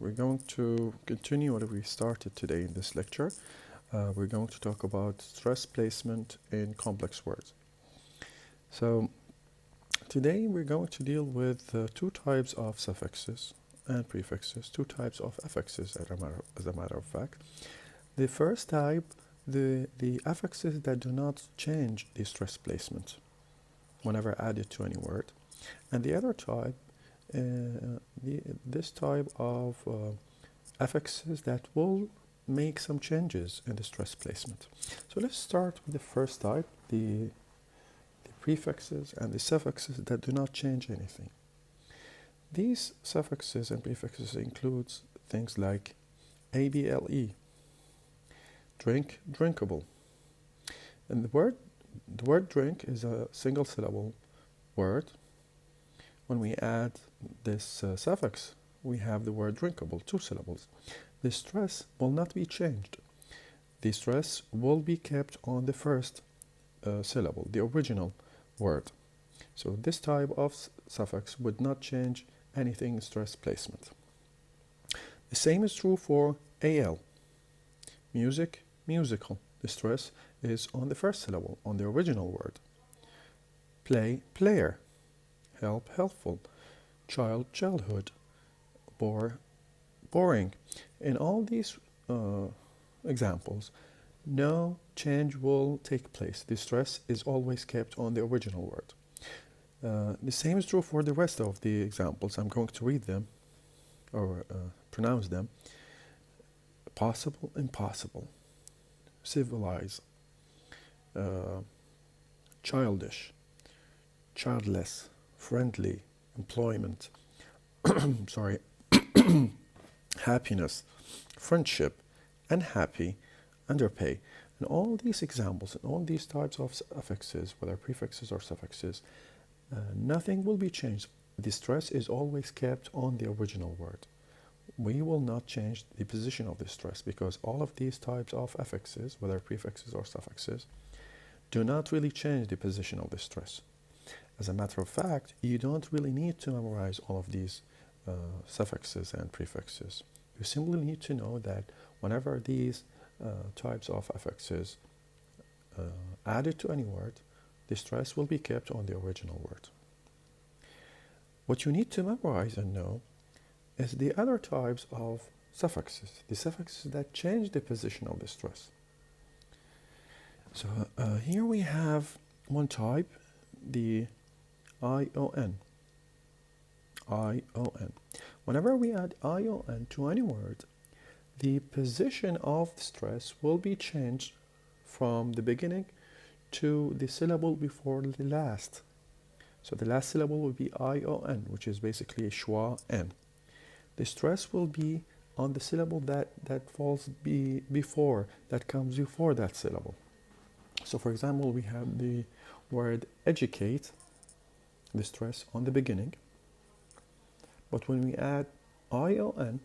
we're going to continue what we started today in this lecture. We're going to talk about stress placement in complex words. So today we're going to deal with two types of suffixes and prefixes, two types of affixes as a matter of fact. The first type, the affixes that do not change the stress placement whenever added to any word. And the other type, this type of affixes that will make some changes in the stress placement. So let's start with the first type, the prefixes and the suffixes that do not change anything. These suffixes and prefixes include things like able, drink, drinkable. And the word drink is a single syllable word. When we add this suffix, we have the word drinkable, 2 syllables. The stress will not be changed. The stress will be kept on the first syllable, the original word. So this type of suffix would not change anything in stress placement. The same is true for al, music, musical. The stress is on the first syllable, on the original word. Play, player. Help, helpful. Child, childhood. Bore, boring. In all these examples, no change will take place. The stress is always kept on the original word. The same is true for the rest of the examples. I'm going to read them or pronounce them. Possible, impossible. Civilize. Childish. Childless. Friendly. Employment. Sorry. Happiness. Friendship. Unhappy. Underpay. And all these examples and all these types of affixes, whether prefixes or suffixes, nothing will be changed. The stress is always kept on the original word. We will not change the position of the stress because all of these types of affixes, whether prefixes or suffixes, do not really change the position of the stress. As a matter of fact, you don't really need to memorize all of these suffixes and prefixes. You simply need to know that whenever these types of affixes added to any word, the stress will be kept on the original word. What you need to memorize and know is the other types of suffixes, the suffixes that change the position of the stress. So here we have one type, the ION. ION. Whenever we add ION to any word, the position of the stress will be changed from the beginning to the syllable before the last. So the last syllable will be ION, which is basically a schwa N. The stress will be on the syllable that falls before, that comes before that syllable. So for example, we have the word educate, the stress on the beginning. But when we add ION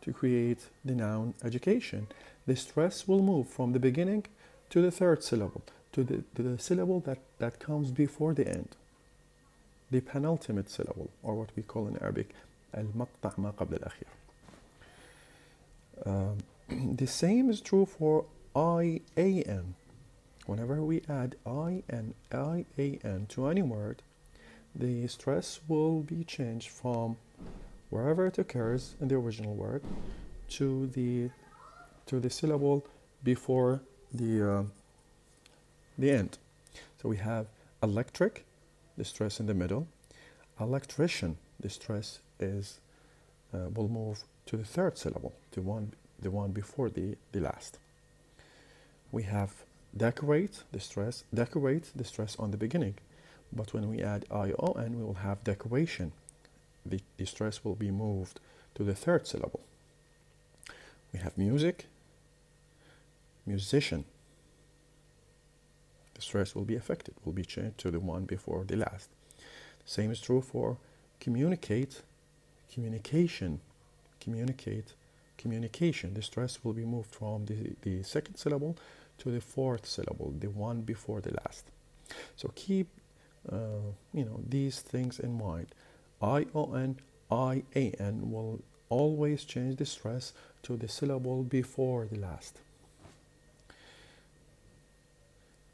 to create the noun education, the stress will move from the beginning to the third syllable, to the syllable that comes before the end, the penultimate syllable, or what we call in Arabic المقطع ما قبل الأخير. The same is true for IAN. Whenever we add IAN to any word, the stress will be changed from wherever it occurs in the original word to the syllable before the end. So we have electric, the stress in the middle. Electrician, the stress is will move to the third syllable, the one before the last. We have decorate, the stress on the beginning. But when we add ION, we will have decoration. The stress will be moved to the third syllable. We have music, musician. The stress will be affected, will be changed to the one before the last. The same is true for communicate, communication, communicate, communication. The stress will be moved from the second syllable to the fourth syllable, the one before the last. So keep these things in mind. ION, IAN will always change the stress to the syllable before the last.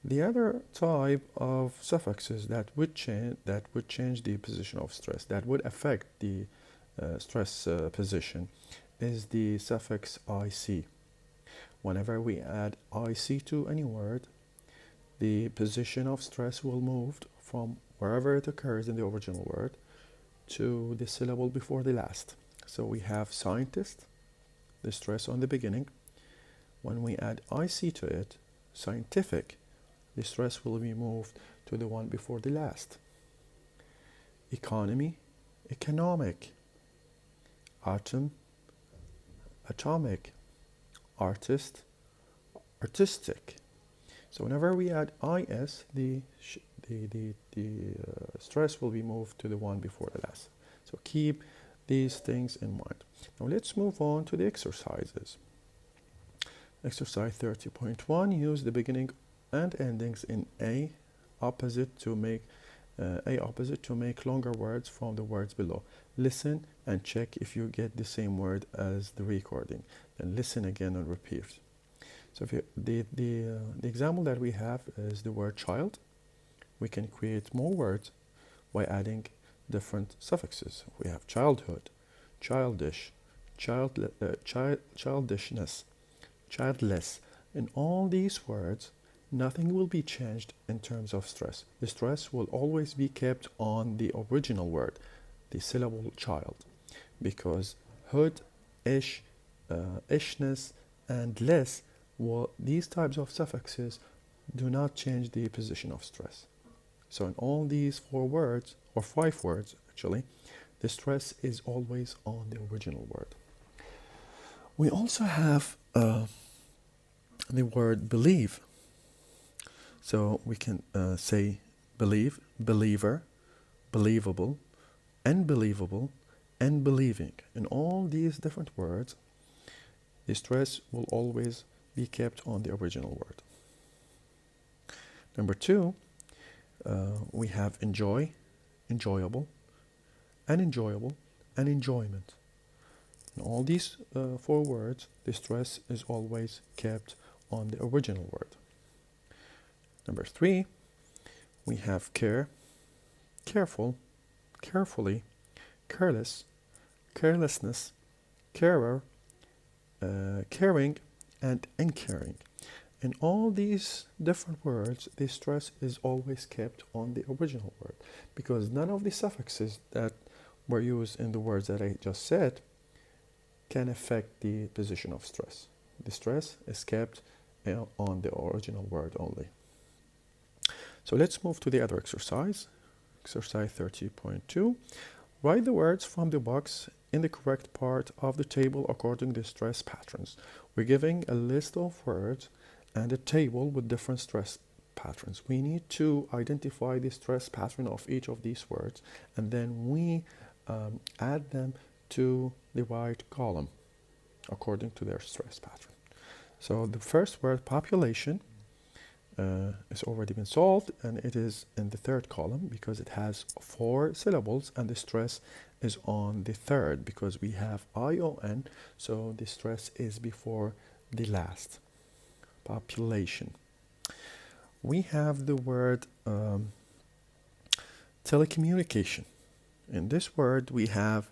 The other type of suffixes that would change the position of stress, that would affect the stress position, is the suffix IC. Whenever we add IC to any word, the position of stress will move from wherever it occurs in the original word to the syllable before the last. So we have scientist, the stress on the beginning. When we add IC to it, scientific, the stress will be moved to the one before the last. Economy, economic. Atom, atomic. Artist, artistic. So whenever we add IS, the stress will be moved to the one before the last. So keep these things in mind. Now let's move on to the exercises. Exercise 30.1, use the beginning and endings in A opposite to make longer words from the words below. Listen and check if you get the same word as the recording. Then listen again and repeat. So if the example that we have is the word child. We can create more words by adding different suffixes. We have childhood, childish, childishness, childless. In all these words, nothing will be changed in terms of stress. The stress will always be kept on the original word, the syllable child, because hood, ish, ishness, and less, these types of suffixes do not change the position of stress. So in all these 4 words, or 5 words actually, the stress is always on the original word. We also have the word believe. So we can say believe, believer, believable, unbelievable, and believing. In all these different words, the stress will always be kept on the original word. Number 2, we have enjoy, enjoyable, unenjoyable, and enjoyment. In all these 4 words, the stress is always kept on the original word. Number 3, we have care, careful, carefully, careless, carelessness, carer, caring, and uncaring. In all these different words, the stress is always kept on the original word, because none of the suffixes that were used in the words that I just said can affect the position of stress. The stress is kept on the original word only. So let's move to the other exercise. Exercise 30.2. Write the words from the box in the correct part of the table according to stress patterns. We're giving a list of words and a table with different stress patterns. We need to identify the stress pattern of each of these words, and then we add them to the right column according to their stress pattern. So the first word, population, has already been solved, and it is in the 3rd column because it has 4 syllables, and the stress is on the 3rd because we have ION, so the stress is before the last. Population. We have the word telecommunication. In this word we have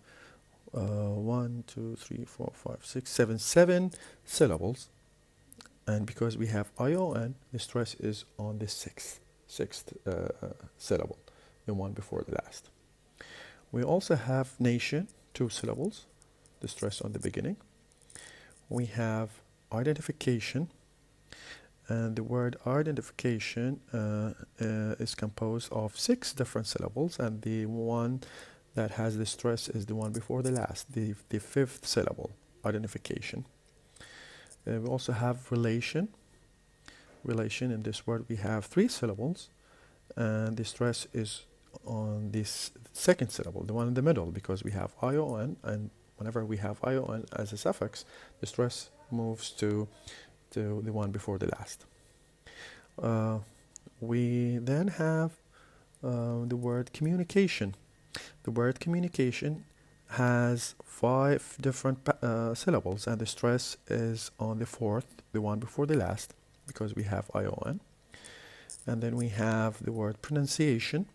1, 2, 3, 4, 5, 6, 7 syllables, and because we have ION, the stress is on the sixth syllable, the one before the last. We also have nation, 2 syllables, the stress on the beginning. We have identification, and the word identification is composed of 6 different syllables, and the one that has the stress is the one before the last, the 5th syllable, identification. We also have relation. Relation, in this word we have 3 syllables, and the stress is on this 2nd syllable, the one in the middle, because we have ION, and whenever we have ION as a suffix, the stress moves to the one before the last. We then have the word communication. The word communication has 5 different syllables, and the stress is on the fourth, the one before the last, because we have ION. And then we have the word pronunciation,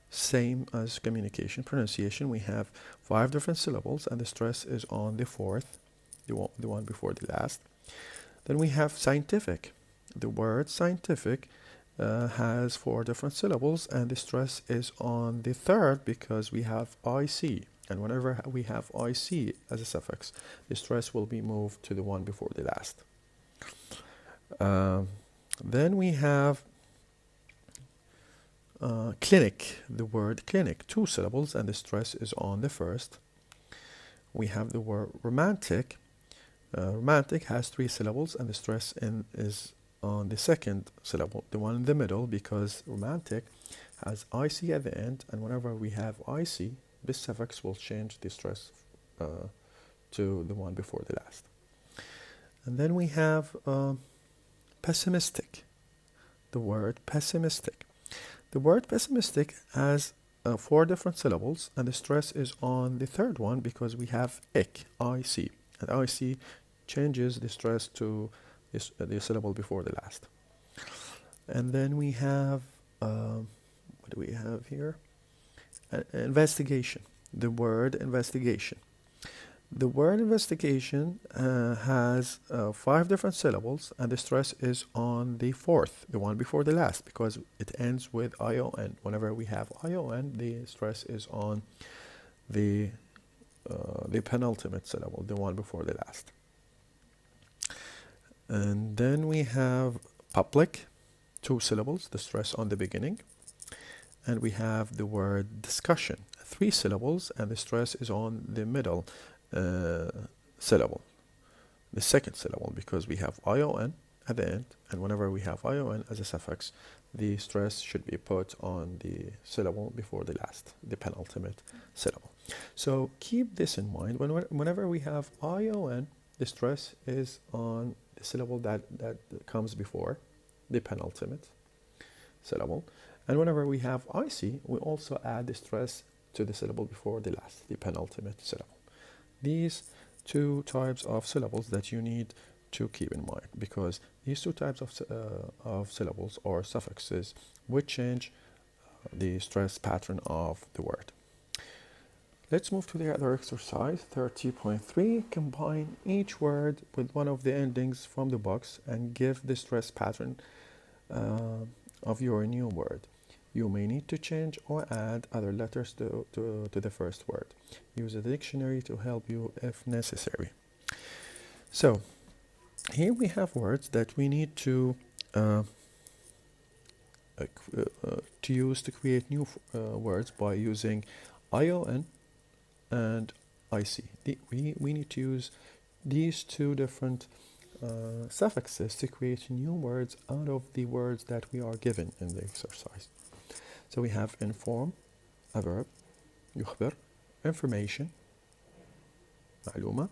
same as communication. Pronunciation, we have 5 different syllables, and the stress is on the fourth, the one before the last. Then we have scientific. The word scientific has 4 different syllables, and the stress is on the third because we have IC. And whenever we have IC as a suffix, the stress will be moved to the one before the last. Then we have clinic. The word clinic, 2 syllables, and the stress is on the first. We have the word romantic. Romantic has 3 syllables, and the stress is on the second syllable, the one in the middle, because romantic has IC at the end, and whenever we have IC, this suffix will change the stress to the one before the last. And then we have pessimistic. The word pessimistic. The word pessimistic has 4 different syllables, and the stress is on the third one because we have IC, and IC changes the stress to the syllable before the last. And then we have, what do we have here? Investigation. The word investigation. The word investigation has 5 different syllables, and the stress is on the fourth, the one before the last, because it ends with ION. Whenever we have ION, the stress is on the penultimate syllable, the one before the last. And then we have public, 2 syllables, the stress on the beginning. And we have the word discussion, 3 syllables, and the stress is on the middle syllable, the second syllable, because we have ION at the end, and whenever we have ION as a suffix, the stress should be put on the syllable before the last, the penultimate syllable. So keep this in mind. Whenever we have ION, the stress is on the syllable that comes before the penultimate syllable. And whenever we have IC, we also add the stress to the syllable before the last, the penultimate syllable. These 2 types of syllables that you need to keep in mind, because these 2 types of syllables or suffixes would change the stress pattern of the word. Let's move to the other exercise, 30.3. Combine each word with one of the endings from the box and give the stress pattern of your new word. You may need to change or add other letters to the first word. Use a dictionary to help you if necessary. So, here we have words that we need to use to create new words by using ION and IC. We need to use these 2 different suffixes to create new words out of the words that we are given in the exercise. So we have inform, a verb, يخبر, information, معلومة,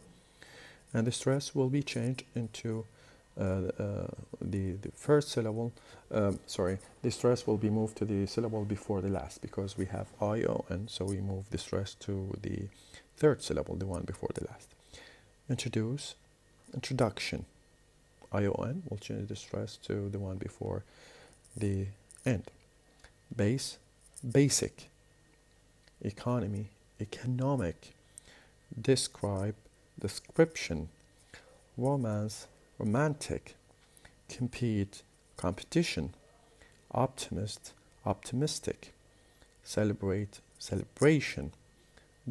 and the stress will be changed into the first syllable. The stress will be moved to the syllable before the last because we have ION, so we move the stress to the third syllable, the one before the last. Introduce, introduction, ION will change the stress to the one before the end. Base, basic, economy, economic, describe, description, romance, romantic, compete, competition, optimist, optimistic, celebrate, celebration,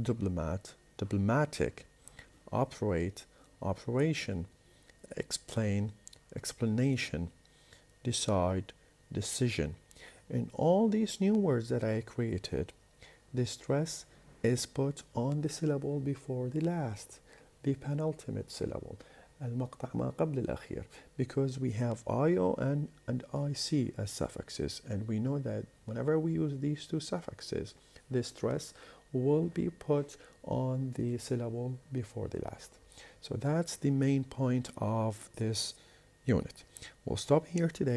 diplomat, diplomatic, operate, operation, explain, explanation, decide, decision. In all these new words that I created, the stress is put on the syllable before the last, the penultimate syllable, المقطع ما قبل الأخير, because we have ION and IC as suffixes, and we know that whenever we use these 2 suffixes, the stress will be put on the syllable before the last. So that's the main point of this unit. We'll stop here today.